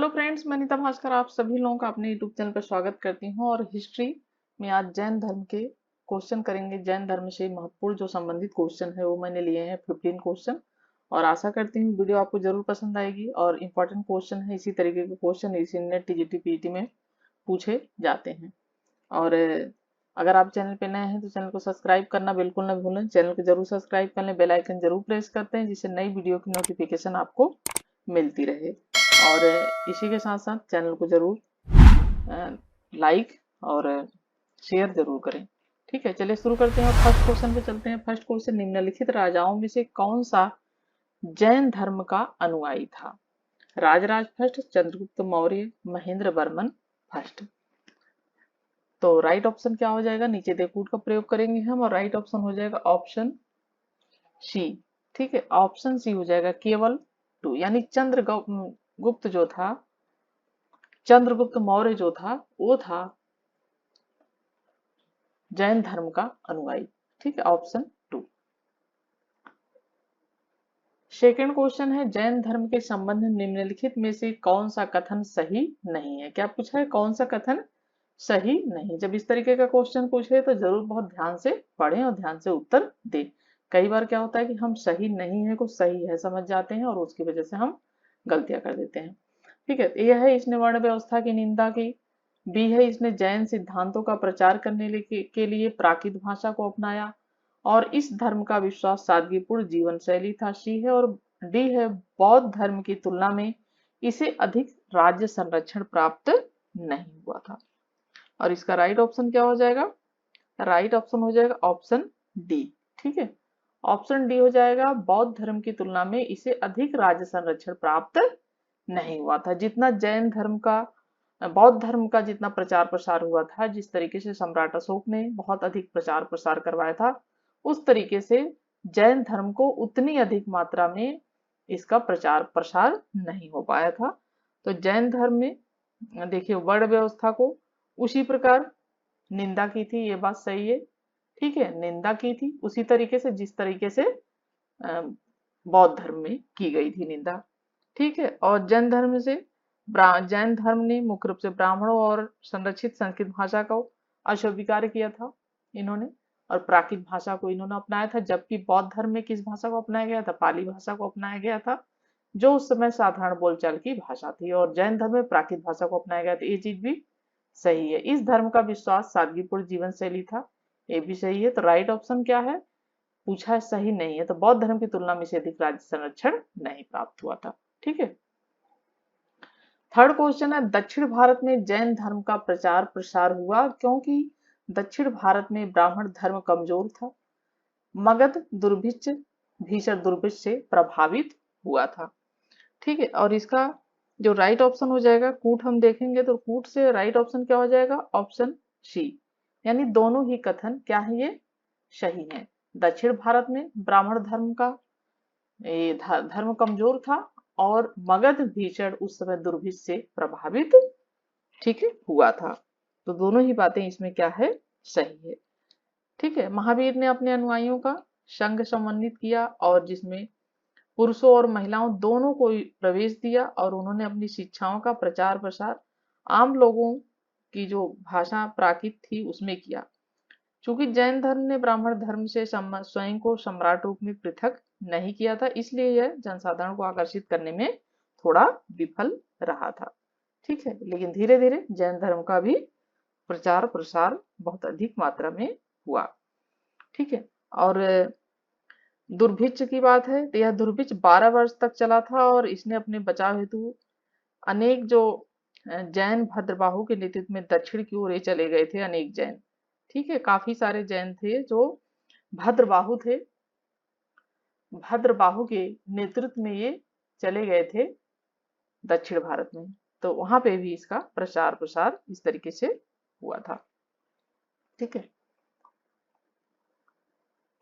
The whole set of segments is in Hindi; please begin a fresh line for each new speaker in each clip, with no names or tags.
हेलो फ्रेंड्स, मैं नीता भास्कर आप सभी लोगों का अपने यूट्यूब चैनल पर स्वागत करती हूँ। और हिस्ट्री में आज जैन धर्म के क्वेश्चन करेंगे। जैन धर्म से महत्वपूर्ण जो संबंधित क्वेश्चन है वो मैंने लिए हैं 15 क्वेश्चन। और आशा करती हूँ वीडियो आपको जरूर पसंद आएगी। और इम्पोर्टेंट क्वेश्चन है, इसी तरीके के क्वेश्चन इसी नेट टीजीटी पीटी में पूछे जाते हैं। और अगर आप चैनल पे नए हैं तो चैनल को सब्सक्राइब करना बिल्कुल ना भूलें। चैनल को जरूर सब्सक्राइब कर लें, बेल आइकन जरूर प्रेस करते हैं जिससे नई वीडियो की नोटिफिकेशन आपको मिलती रहे। और इसी के साथ साथ चैनल को जरूर लाइक और शेयर जरूर करें। ठीक है, चलिए शुरू करते हैं और फर्स्ट क्वेश्चन पे चलते हैं। फर्स्ट क्वेश्चन, निम्नलिखित राजाओं में से कौन सा जैन धर्म का अनुयायी था? Rajaraja first, Chandragupta Maurya, Mahendra Varman first. तो राइट ऑप्शन क्या हो जाएगा? नीचे देखूट का प्रयोग करेंगे हम और राइट ऑप्शन हो जाएगा ऑप्शन सी। ठीक है, ऑप्शन सी हो जाएगा केवल टू, यानी चंद्रगुप्त जो था, चंद्रगुप्त मौर्य जो था वो था जैन धर्म का अनुयायी। ठीक है, ऑप्शन टू। सेकेंड क्वेश्चन है, जैन धर्म के संबंध में निम्नलिखित में से कौन सा कथन सही नहीं है? क्या पूछा है? कौन सा कथन सही नहीं? जब इस तरीके का क्वेश्चन पूछे तो जरूर बहुत ध्यान से पढ़ें और ध्यान से उत्तर दें। कई बार क्या होता है कि हम सही नहीं है को सही है समझ जाते हैं और उसकी वजह से हम गलतियां कर देते हैं। ठीक है, ए है इसने वर्ण व्यवस्था की निंदा की। बी है इसने जैन सिद्धांतों का प्रचार करने के लिए प्राकृत भाषा को अपनाया और इस धर्म का विश्वास सादगीपूर्ण जीवन शैली था। सी है और डी है बौद्ध धर्म की तुलना में इसे अधिक राज्य संरक्षण प्राप्त नहीं हुआ था। और इसका राइट ऑप्शन क्या हो जाएगा? राइट ऑप्शन हो जाएगा ऑप्शन डी। ठीक है, ऑप्शन डी हो जाएगा, बौद्ध धर्म की तुलना में इसे अधिक राज्य संरक्षण प्राप्त नहीं हुआ था। जितना जैन धर्म का बौद्ध धर्म का जितना प्रचार प्रसार हुआ था, जिस तरीके से सम्राट अशोक ने बहुत अधिक प्रचार प्रसार करवाया था, उस तरीके से जैन धर्म को उतनी अधिक मात्रा में इसका प्रचार प्रसार नहीं हो पाया था। तो जैन धर्म में देखिए वर्ण व्यवस्था को उसी प्रकार निंदा की थी, ये बात सही है। ठीक है, निंदा की थी उसी तरीके से जिस तरीके से बौद्ध धर्म में की गई थी निंदा। ठीक है, और जैन धर्म ने मुख्य रूप से ब्राह्मणों और संरक्षित संस्कृत भाषा को अस्वीकार किया था इन्होंने, और प्राकृत भाषा को इन्होंने अपनाया था। जबकि बौद्ध धर्म में किस भाषा को अपनाया गया था? पाली भाषा को अपनाया गया था, जो उस समय साधारण बोलचाल की भाषा थी। और जैन धर्म में प्राकृत भाषा को अपनाया गया था, ये चीज भी सही है। इस धर्म का विश्वास सादगीपूर्ण जीवन शैली था, ये भी सही है। तो राइट ऑप्शन क्या है? पूछा है सही नहीं है, तो बौद्ध धर्म की तुलना में इसे अधिक राज्य संरक्षण नहीं प्राप्त हुआ था। ठीक है, थर्ड क्वेश्चन है, दक्षिण भारत में जैन धर्म का प्रचार प्रसार हुआ क्योंकि दक्षिण भारत में ब्राह्मण धर्म कमजोर था, मगध दुर्भिक्ष भीषण दुर्भिक्ष से प्रभावित हुआ था। ठीक है, और इसका जो राइट ऑप्शन हो जाएगा, कूट हम देखेंगे तो कूट से राइट ऑप्शन क्या हो जाएगा? Option C. यानी दोनों ही कथन क्या है? ये सही है। दक्षिण भारत में ब्राह्मण धर्म का धर्म कमजोर था और मगध भीषण उस समय दुर्भिक्ष से प्रभावित, ठीक है, हुआ था। तो दोनों ही बातें इसमें क्या है? सही है। ठीक है, महावीर ने अपने अनुयायियों का संघ समन्वित किया और जिसमें पुरुषों और महिलाओं दोनों को प्रवेश दिया और उन्होंने अपनी शिक्षाओं का प्रचार प्रसार आम लोगों की जो भाषा प्राकृत थी उसमें किया। चूंकि जैन धर्म ने ब्राह्मण धर्म से स्वयं को सम्राट रूप में पृथक नहीं किया था, इसलिए यह जनसाधारण को आकर्षित करने में थोड़ा विफल रहा था। ठीक है, लेकिन धीरे धीरे जैन धर्म का भी प्रचार प्रसार बहुत अधिक मात्रा में हुआ। ठीक है, और दुर्भिक्ष की बात है तो यह दुर्भिक्ष 12 वर्ष तक चला था और इसने अपने बचाव हेतु अनेक जो जैन भद्रबाहु के नेतृत्व में दक्षिण की ओर चले गए थे अनेक जैन। ठीक है, काफी सारे जैन थे जो भद्रबाहु थे, भद्रबाहु के नेतृत्व में ये चले गए थे दक्षिण भारत में। तो वहां पे भी इसका प्रचार प्रसार इस तरीके से हुआ था। ठीक है,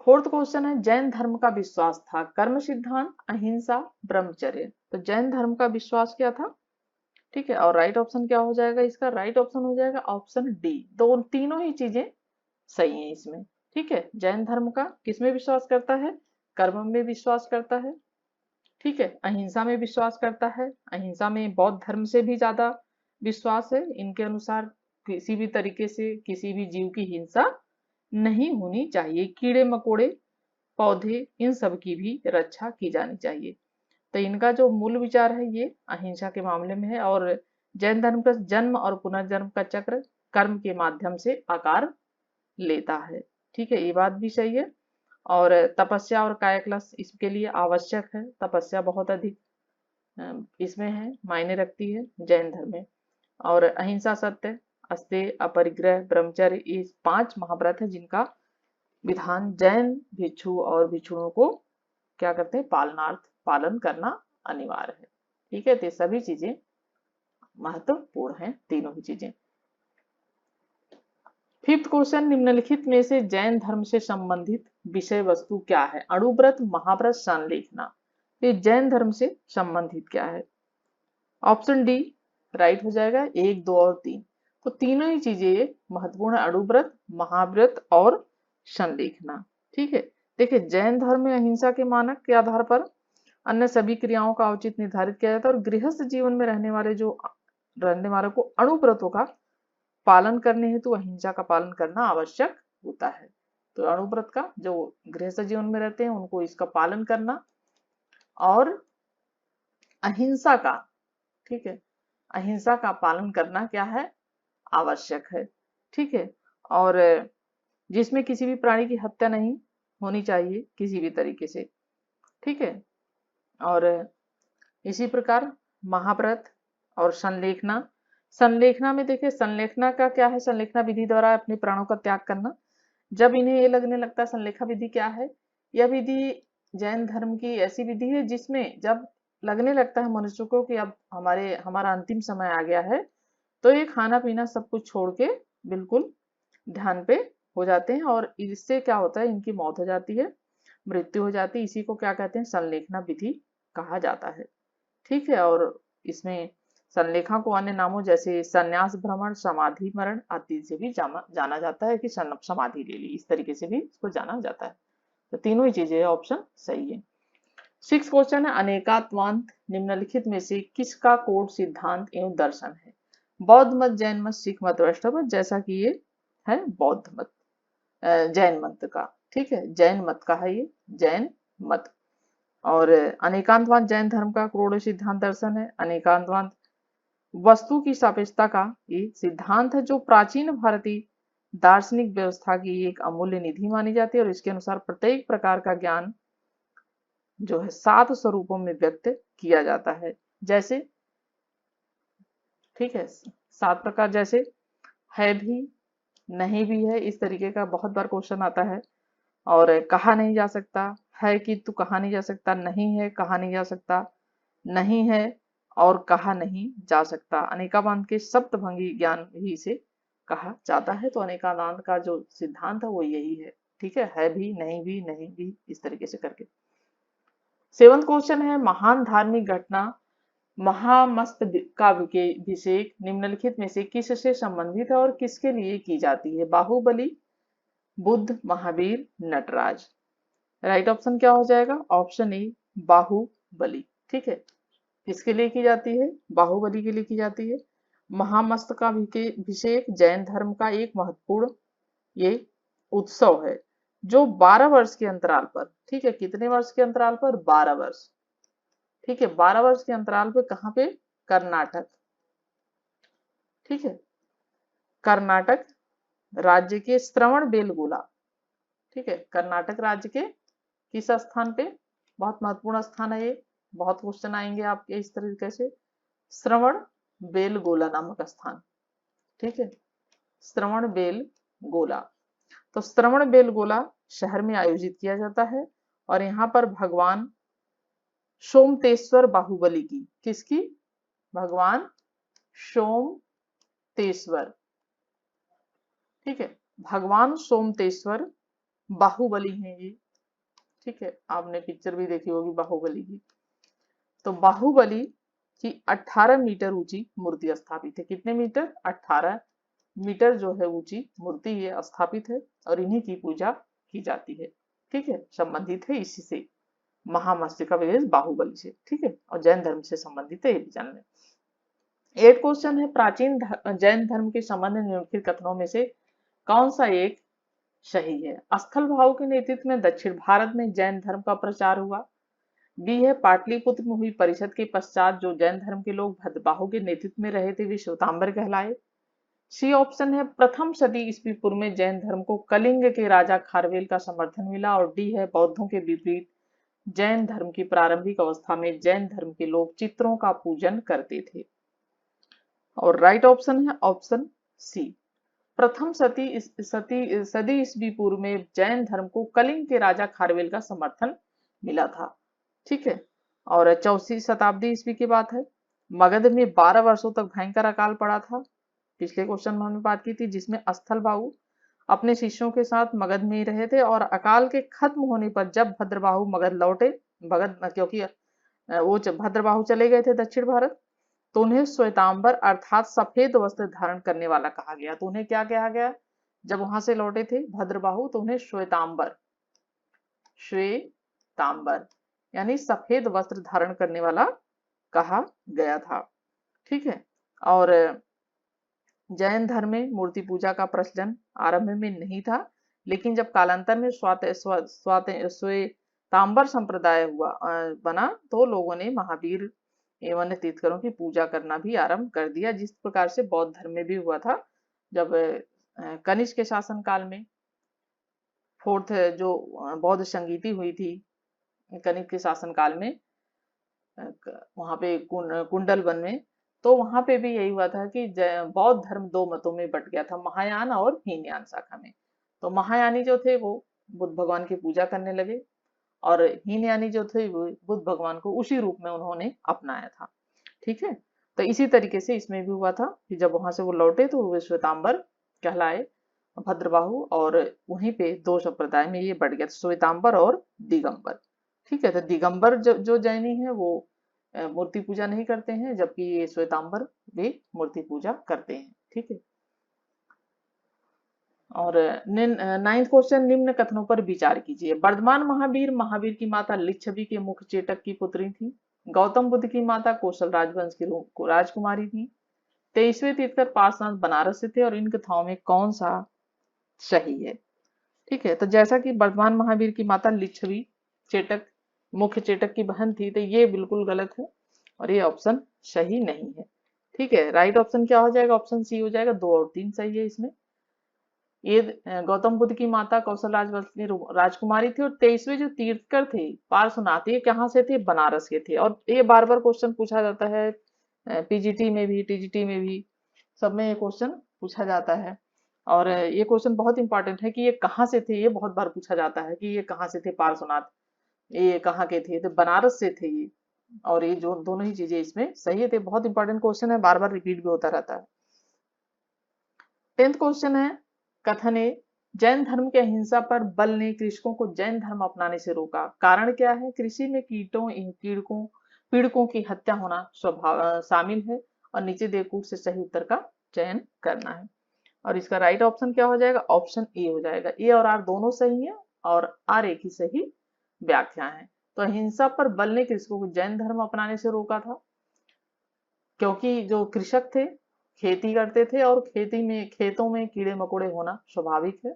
फोर्थ क्वेश्चन है, जैन धर्म का विश्वास था कर्म सिद्धांत, अहिंसा, ब्रह्मचर्य। तो जैन धर्म का विश्वास क्या था? ठीक है, और राइट ऑप्शन क्या हो जाएगा? इसका राइट ऑप्शन हो जाएगा ऑप्शन डी। दो तीनों ही चीजें सही है इसमें। ठीक है, जैन धर्म का किसमें विश्वास करता है? कर्म में विश्वास करता है, ठीक है, अहिंसा में विश्वास करता है। अहिंसा में बौद्ध धर्म से भी ज्यादा विश्वास है। इनके अनुसार किसी भी तरीके से किसी भी जीव की हिंसा नहीं होनी चाहिए। कीड़े मकोड़े, पौधे, इन सब की भी रक्षा की जानी चाहिए। तो इनका जो मूल विचार है ये अहिंसा के मामले में है। और जैन धर्म का जन्म और पुनर्जन्म का चक्र कर्म के माध्यम से आकार लेता है। ठीक है, ये बात भी सही है। और तपस्या और कायक्लस इसके लिए आवश्यक है। तपस्या बहुत अधिक इसमें है, मायने रखती है जैन धर्म में। और अहिंसा, सत्य, अस्तेय, अपरिग्रह, ब्रह्मचर्य, ये 5 महाव्रत है जिनका विधान जैन भिक्षु और भिक्षुओं को क्या करते हैं, पालनार्थ पालन करना अनिवार्य है। ठीक है, तो ये सभी चीजें महत्वपूर्ण हैं, तीनों ही चीजें। फिफ्थ क्वेश्चन, निम्नलिखित में से जैन धर्म से संबंधित विषय वस्तु क्या है? अणुव्रत, महाव्रत, संलेखना। ये जैन धर्म से संबंधित क्या है? ऑप्शन डी राइट हो जाएगा, 1, 2 और 3। तो तीनों ही चीजें महत्वपूर्ण है, अणुव्रत, महाव्रत और संलेखना। ठीक है, देखिए जैन धर्म में अहिंसा के मानक के आधार पर अन्य सभी क्रियाओं का औचित्य निर्धारित किया जाता है। और गृहस्थ जीवन में रहने वालों को अणुव्रतों का पालन करने हेतु अहिंसा का पालन करना आवश्यक होता है। तो अणुव्रत का जो गृहस्थ जीवन में रहते हैं उनको इसका पालन करना और अहिंसा का, ठीक है, अहिंसा का पालन करना क्या है, आवश्यक है। ठीक है, और जिसमें किसी भी प्राणी की हत्या नहीं होनी चाहिए किसी भी तरीके से। ठीक है, और इसी प्रकार महाव्रत और संलेखना। संलेखना में देखिए, संलेखना का क्या है, संलेखना विधि द्वारा अपने प्राणों का त्याग करना। जब इन्हें ये लगने लगता है, संलेखा विधि क्या है, यह विधि जैन धर्म की ऐसी विधि है जिसमें जब लगने लगता है मनुष्य को कि अब हमारा अंतिम समय आ गया है, तो ये खाना पीना सब कुछ छोड़ के बिल्कुल ध्यान पे हो जाते हैं। और इससे क्या होता है, इनकी मौत हो जाती है, मृत्यु हो जाती है। इसी को क्या कहते हैं, संलेखना विधि कहा जाता है। ठीक है, और इसमें संलेखा को अन्य नामों जैसे संन्यास भ्रमण, समाधि मरण आदि से भी जाना जाता है कि समाधि ले ली, इस तरीके से भी इसको जाना जाता है। तो तीनों ही चीजें ऑप्शन सही है। 6 क्वेश्चन है, अनेकात्वांत निम्नलिखित में से किसका कोड सिद्धांत एवं दर्शन है? बौद्ध मत, जैन मत, सिख मत, वैष्णव मत, जैसा कि ये है बौद्ध मत, जैन मत का। ठीक है, जैन मत का है ये, जैन मत। और अनेकांतवाद जैन धर्म का क्रोड सिद्धांत दर्शन है। अनेकांतवाद वस्तु की सापेक्षता का ये सिद्धांत है जो प्राचीन भारतीय दार्शनिक व्यवस्था की एक अमूल्य निधि मानी जाती है। और इसके अनुसार प्रत्येक प्रकार का ज्ञान जो है 7 स्वरूपों में व्यक्त किया जाता है। जैसे, ठीक है, 7 प्रकार, जैसे है भी, नहीं भी है, इस तरीके का बहुत बार क्वेश्चन आता है। और कहा नहीं जा सकता, है कि तू कहा नहीं जा सकता, नहीं है कहा नहीं जा सकता, नहीं है और कहा नहीं जा सकता। अनेकाबांध के सप्तभंगी ज्ञान ही इसे कहा जाता है। तो अनेकाबांध का जो सिद्धांत है वो यही है भी, नहीं भी, नहीं भी, इस तरीके से करके। 7वां क्वेश्चन है, महान धार्मिक घटना महामस्तकाभिषेक निम्नलिखित में से किससे संबंधित है और किसके लिए की जाती है? बाहुबली, बुद्ध, महावीर, नटराज। राइट ऑप्शन क्या हो जाएगा? Option A Bahubali. ठीक है, किसके लिए की जाती है? बाहुबली के लिए की जाती है। महामस्तकाभिषेक जैन धर्म का एक महत्वपूर्ण ये उत्सव है जो 12 वर्ष के अंतराल पर, ठीक है, कितने वर्ष के अंतराल पर? 12 वर्ष। ठीक है, 12 वर्ष के अंतराल पे, कहाँ पे? कर्नाटक। ठीक है, कर्नाटक राज्य के श्रवण बेलगोला। ठीक है, कर्नाटक राज्य के किस स्थान पे? बहुत महत्वपूर्ण स्थान है ये, बहुत क्वेश्चन आएंगे आपके इस तरीके से। श्रवण बेलगोला नामक स्थान। ठीक है, श्रवण बेलगोला। तो श्रवण बेलगोला शहर में आयोजित किया जाता है। और यहाँ पर भगवान सोमतेश्वर बाहुबली की, किसकी? भगवान सोमतेश्वर। ठीक है, भगवान सोमतेश्वर बाहुबली हैं ये। ठीक है, आपने पिक्चर भी देखी होगी बाहुबली की। तो बाहुबली की 18 मीटर ऊंची मूर्ति स्थापित है। कितने मीटर? 18 मीटर जो है ऊंची मूर्ति ये स्थापित है और इन्हीं की पूजा की जाती है। ठीक है, संबंधित है इसी से। महामस्तिष्क विदेश बाहुबली से, ठीक है, और जैन धर्म से संबंधित है, ये भी जान लें। 8 क्वेश्चन है, प्राचीन जैन धर्म के संबंध में निम्नलिखित कथनों में से कौन सा एक सही है? स्थल भाव के नेतृत्व में दक्षिण भारत में जैन धर्म का प्रचार हुआ। बी है, पाटलिपुत्र में हुई परिषद के पश्चात जो जैन धर्म के लोग भद्रबाहु के नेतृत्व में रहे थे वे श्वेतांबर कहलाए। सी ऑप्शन है, प्रथम सदी ईस्वी पूर्व में जैन धर्म को कलिंग के राजा खारवेल का समर्थन मिला। और डी है, बौद्धों के विपरीत जैन धर्म की प्रारंभिक अवस्था में जैन धर्म के लोग चित्रों का पूजन करते थे। और राइट ऑप्शन है ऑप्शन सी, प्रथम सदी ईस्वी पूर्व में जैन धर्म को कलिंग के राजा खारवेल का समर्थन मिला था, ठीक है। और 4वीं शताब्दी ईस्वी की बात है। मगध में 12 वर्षों तक भयंकर अकाल पड़ा था, पिछले क्वेश्चन में हमने बात की थी, जिसमें स्थल भाऊ अपने शिष्यों के साथ मगध में ही रहे थे। और अकाल के खत्म होने पर जब भद्रबाहु मगध लौटे, मगध क्योंकि वो जब भद्रबाहु चले गए थे दक्षिण भारत, तो उन्हें श्वेतांबर अर्थात सफेद वस्त्र धारण करने वाला कहा गया। तो उन्हें क्या कहा गया? जब वहां से लौटे थे भद्रबाहु तो उन्हें श्वेतांबर, श्वेतांबर यानी सफेद वस्त्र धारण करने वाला कहा गया था, ठीक है। और जैन धर्म में मूर्ति पूजा का प्रचलन आरंभ में नहीं था, लेकिन जब कालांतर में श्वेतांबर संप्रदाय बना तो लोगों ने महावीर एवं तीर्थंकरों की पूजा करना भी आरंभ कर दिया, जिस प्रकार से बौद्ध धर्म में भी हुआ था। जब कनिष्क के शासन काल में फोर्थ जो बौद्ध संगीति हुई थी कनिष्क के शासन काल में, वहां पे कुंडल वन में, तो वहां पे भी यही हुआ था कि बौद्ध धर्म दो मतों में बट गया था, महायान और हीनयान शाखा में। तो महायानी जो थे वो बुद्ध भगवान की पूजा करने लगे, और हीनयानी जो थे वो बुद्ध भगवान को उसी रूप में उन्होंने अपनाया था, ठीक है। तो इसी तरीके से इसमें भी हुआ था कि जब वहां से वो लौटे तो वो श्वेतांबर कहलाए भद्रबाहु, और वहीं पे दो संप्रदाय में ये बढ़ गया, श्वेतांबर और दिगंबर, ठीक है। तो दिगंबर जो जैनी है वो मूर्ति पूजा नहीं करते हैं, जबकि ये श्वेतांबर वे मूर्ति पूजा करते हैं, ठीक है। और 9th क्वेश्चन, निम्न कथनों पर विचार कीजिए। वर्धमान महावीर महावीर की माता लिच्छवी के मुख्य चेटक की पुत्री थी। गौतम बुद्ध की माता कौशल राजवंश की राजकुमारी थी। 23वें तीर्थंकर पार्श्वनाथ बनारस से थे। और इन कथाओं में कौन सा सही है? ठीक है, तो जैसा कि वर्धमान महावीर की माता लिच्छवी चेटक मुख्य चेटक की बहन थी, तो ये बिल्कुल गलत है और ये ऑप्शन सही नहीं है, ठीक है। राइट ऑप्शन क्या हो जाएगा? ऑप्शन सी हो जाएगा, 2 और 3 सही है इसमें। ये गौतम बुद्ध की माता कौशल राजवंश की राजकुमारी थी। और 23वें जो तीर्थकर थे पार्श्वनाथ, ये कहाँ से थे? बनारस के थे। और ये बार बार क्वेश्चन पूछा जाता है, पीजीटी में भी टीजीटी में भी, सब में ये क्वेश्चन पूछा जाता है। और ये क्वेश्चन बहुत इंपॉर्टेंट है कि ये कहाँ से थे, ये बहुत बार पूछा जाता है कि ये कहाँ से थे पार्श्वनाथ, ये कहाँ के थे? तो बनारस से थे ये। और ये जो दोनों ही चीजें इसमें सही थे, बहुत इंपॉर्टेंट क्वेश्चन है, बार बार रिपीट भी होता रहता है। 10th क्वेश्चन है, कथन ए, जैन धर्म के अहिंसा पर बल ने कृषकों को जैन धर्म अपनाने से रोका, कारण क्या है? कृषि में पीड़कों की हत्या होना स्वभाव शामिल है। और नीचे दे कूट से सही उत्तर का चयन करना है। और इसका राइट ऑप्शन क्या हो जाएगा? ऑप्शन ए हो जाएगा। ए और आर दोनों सही है और आर एक ही सही व्याख्या है। तो अहिंसा पर बल ने कृषकों को जैन धर्म अपनाने से रोका था, क्योंकि जो कृषक थे खेती करते थे और खेतों में कीड़े मकोड़े होना स्वाभाविक है,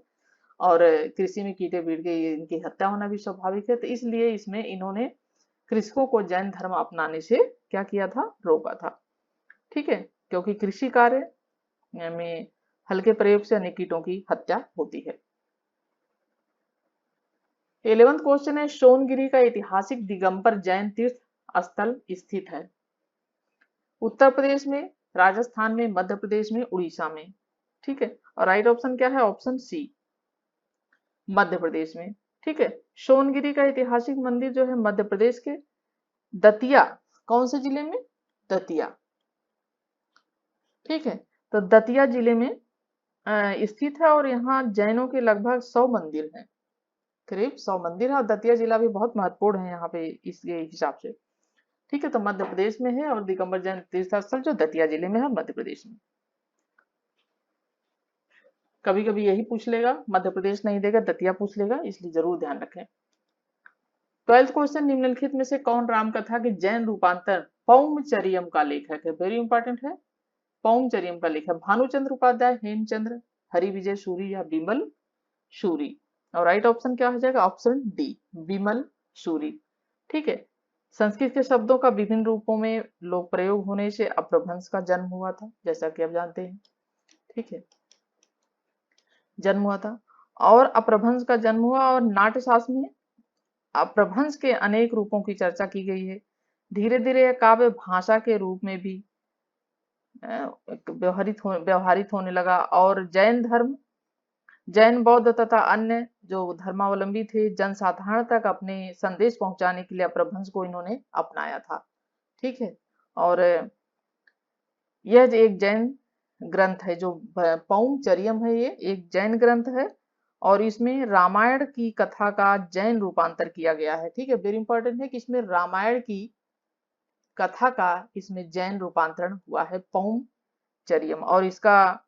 और कृषि में कीटे बीड़ के इनकी हत्या होना भी स्वाभाविक है। तो इसलिए इसमें इन्होंने कृषकों को जैन धर्म अपनाने से क्या किया था? रोका था, ठीक है। क्योंकि कृषि कार्य में हल्के प्रयोग से अनेक कीटों की हत्या होती है। 11th क्वेश्चन है, सोनगिरी का ऐतिहासिक दिगंबर जैन तीर्थ स्थल स्थित है। उत्तर प्रदेश में, राजस्थान में, मध्य प्रदेश में, उड़ीसा में, ठीक है। और राइट ऑप्शन क्या है? ऑप्शन सी, मध्य प्रदेश में, ठीक है। सोनगिरी का ऐतिहासिक मंदिर जो है मध्य प्रदेश के दतिया, कौन से जिले में? दतिया, ठीक है। तो दतिया जिले में स्थित है। और यहाँ जैनों के लगभग 100 मंदिर हैं, करीब 100 मंदिर है। और दतिया जिला भी बहुत महत्वपूर्ण है यहाँ पे इसके हिसाब से, ठीक है। तो मध्य प्रदेश में है और दिगंबर जैन तीर्थ स्थल जो दतिया जिले में है मध्य प्रदेश में। कभी कभी यही पूछ लेगा, मध्य प्रदेश नहीं देगा, दतिया पूछ लेगा, इसलिए जरूर ध्यान रखें। 12th क्वेश्चन, निम्नलिखित में से कौन रामकथा के जैन रूपांतर पौंमचरियम का लेखक है? वेरी इंपॉर्टेंट है। पौंमचरियम का लेखक भानुचंद्र उपाध्याय, हेमचंद्र, हरिविजय सूरी या विमल सूरी? और राइट ऑप्शन क्या हो जाएगा? ऑप्शन डी, विमल सूरी। ठीक है। संस्कृत के शब्दों का विभिन्न रूपों में लोक प्रयोग होने से अपभ्रंश का जन्म हुआ था, जैसा कि आप जानते हैं। ठीक है, जन्म हुआ था और अपभ्रंश का जन्म हुआ, और नाट्यशास्त्र में अपभ्रंश के अनेक रूपों की चर्चा की गई है। धीरे धीरे यह काव्य भाषा के रूप में भी व्यवहारित होने लगा, और जैन बौद्ध तथा अन्य जो धर्मावलंबी थे, जनसाधारण तक अपने संदेश पहुंचाने के लिए अपभ्रंश को इन्होंने अपनाया था। ठीक है, और यह एक जैन ग्रंथ है, जो पौंमचरियम है, ये एक जैन ग्रंथ है, और इसमें रामायण की कथा का जैन रूपांतर किया गया है। ठीक है, वेरी इंपॉर्टेंट है कि इसमें रामायण की कथा का इसमें जैन रूपांतरण हुआ है, पौंमचरियम, और इसका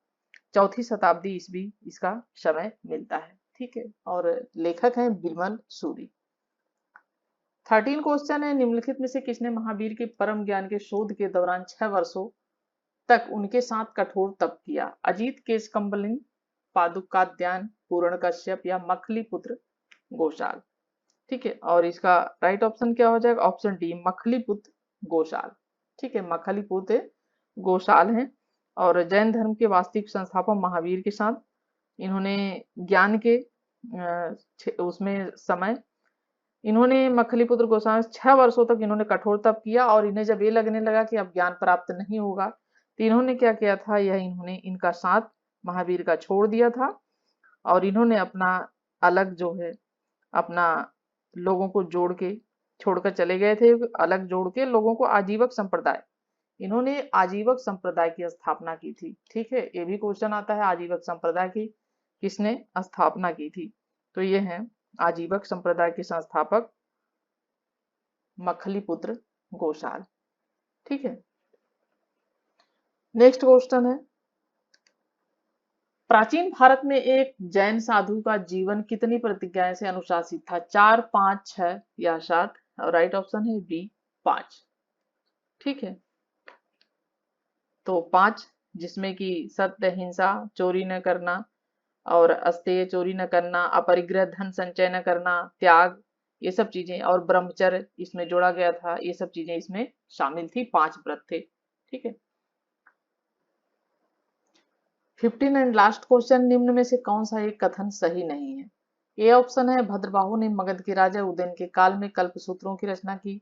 4वीं शताब्दी ईस्वी इसका समय मिलता है। ठीक है, और लेखक हैं विमल सूरी। 13 क्वेश्चन है, निम्नलिखित में से किसने महावीर के परम ज्ञान के शोध के दौरान 6 वर्षों तक उनके साथ कठोर तप किया? अजीत केशकम्बलिन, पादुकाध्यान, पूर्ण कश्यप या मखली पुत्र गोशाल? ठीक है, और इसका राइट ऑप्शन क्या हो जाएगा? ऑप्शन डी, मखली पुत्र गोशाल। ठीक है, मखली पुत्र गोशाल हैं, और जैन धर्म के वास्तविक संस्थापक महावीर के साथ इन्होंने ज्ञान के उसमें समय इन्होंने मखलीपुत्र गोस्वामी 6 वर्षों तक इन्होंने कठोर तप किया, और इन्हें जब ये लगने लगा कि अब ज्ञान प्राप्त नहीं होगा, तो इन्होंने क्या किया था? इन्होंने इनका साथ महावीर का छोड़ दिया था, और इन्होंने अपना अलग जो है अपना लोगों को छोड़कर चले गए थे, अलग जोड़ के लोगों को आजीवक संप्रदाय, इन्होंने आजीवक संप्रदाय की स्थापना की थी। ठीक है, ये भी क्वेश्चन आता है, आजीवक संप्रदाय की किसने स्थापना की थी? तो ये है आजीवक संप्रदाय के संस्थापक मखलीपुत्र गोशाल। ठीक है, नेक्स्ट क्वेश्चन है, प्राचीन भारत में एक जैन साधु का जीवन कितनी प्रतिज्ञाएं से अनुशासित था? 4, 5, 6 या 7? और राइट ऑप्शन है बी, 5। ठीक है, तो 5, जिसमें कि सत्य, हिंसा, चोरी न करना, और अस्तेय, चोरी न करना, अपरिग्रह धन संचय न करना, त्याग, ये सब चीजें, और ब्रह्मचर्य इसमें जोड़ा गया था, ये सब चीजें इसमें शामिल थी, 5 व्रत थे। ठीक है, 15 एंड लास्ट क्वेश्चन, निम्न में से कौन सा एक कथन सही नहीं है? ए ऑप्शन है भद्रबाहु ने मगध के राजा उदयन के काल में कल्पसूत्रों की रचना की,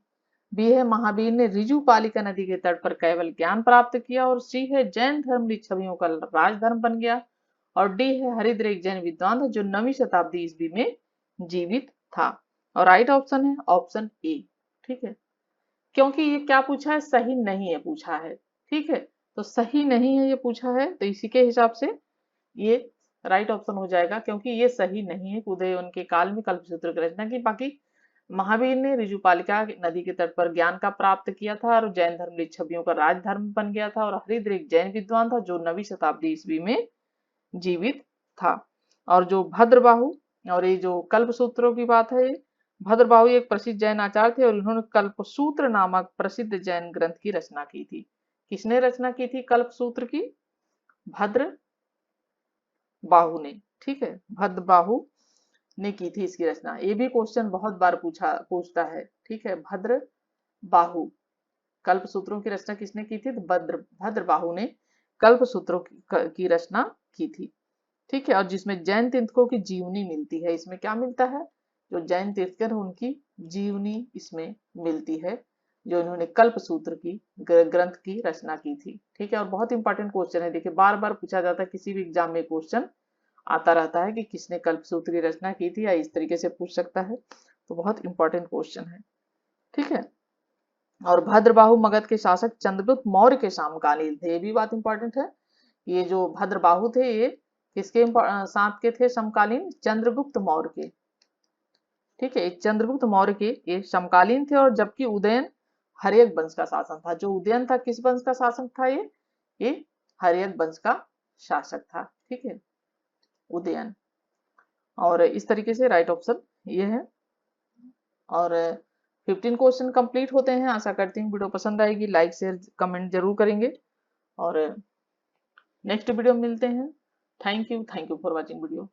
बी है महावीर ने ऋजुपालिका नदी के तट पर केवल ज्ञान प्राप्त किया, और सी है जैन धर्म लिच्छवियों का राजधर्म बन गया, और डी है हरिद्र एक जैन विद्वान था जो 9वीं शताब्दी ईस्वी में जीवित था। और राइट ऑप्शन है ऑप्शन ए। ठीक है, क्योंकि ये क्या पूछा है? सही नहीं है पूछा है। ठीक है, तो सही नहीं है ये पूछा है, तो इसी के हिसाब से ये राइट ऑप्शन हो जाएगा, क्योंकि ये सही नहीं है। उदय उनके काल में कल्पसूत्र की रचना की, बाकी महावीर ने ऋजुपालिका नदी के तट पर ज्ञान का प्राप्त किया था, और जैन धर्म लिच्छवियों का राजधर्म बन गया था, और हरिद्र एक जैन विद्वान था जो 9वीं शताब्दी ईस्वी में जीवित था। और जो भद्रबाहु, और ये जो कल्पसूत्रों की बात है, भद्रबाहु एक प्रसिद्ध जैन आचार्य थे, और इन्होंने कल्पसूत्र नामक प्रसिद्ध जैन ग्रंथ की रचना की थी। किसने रचना की थी कल्पसूत्र की? भद्र बाहु ने। ठीक है, भद्र बाहु ने की थी इसकी रचना। ये भी क्वेश्चन बहुत बार पूछता है। ठीक है, भद्र बाहु, कल्पसूत्रों की रचना किसने की थी? तो भद्र बाहु ने कल्पसूत्रों की रचना की थी। ठीक है, और जिसमें जैन तीर्थकों की जीवनी मिलती है, इसमें क्या मिलता है? जो जैन तीर्थकर उनकी जीवनी इसमें मिलती है, जो इन्होंने कल्पसूत्र की ग्रंथ की रचना की थी। ठीक है, और बहुत इंपॉर्टेंट क्वेश्चन है, देखिए बार बार पूछा जाता है, किसी भी एग्जाम में क्वेश्चन आता रहता है कि किसने कल्पसूत्र की रचना की थी, या इस तरीके से पूछ सकता है, तो बहुत इंपॉर्टेंट क्वेश्चन है। ठीक है, और भद्रबाहु मगध के शासक चंद्रगुप्त मौर्य के समकालीन थे, ये भी बात इंपॉर्टेंट है। ये जो भद्रबाहु थे, ये किसके साथ के थे? समकालीन चंद्रगुप्त मौर्य के। ठीक है, चंद्रगुप्त मौर्य के ये समकालीन थे, और जबकि उदयन हर्यक वंश का शासन था। जो उदयन था, किस वंश का शासक था? ये हर्यक वंश का शासक था। ठीक है, उदयन, और इस तरीके से राइट ऑप्शन ये है। और 15 क्वेश्चन कंप्लीट होते हैं। आशा करती हूँ वीडियो पसंद आएगी, लाइक शेयर कमेंट जरूर करेंगे और नेक्स्ट वीडियो में मिलते हैं। Thank you for watching video.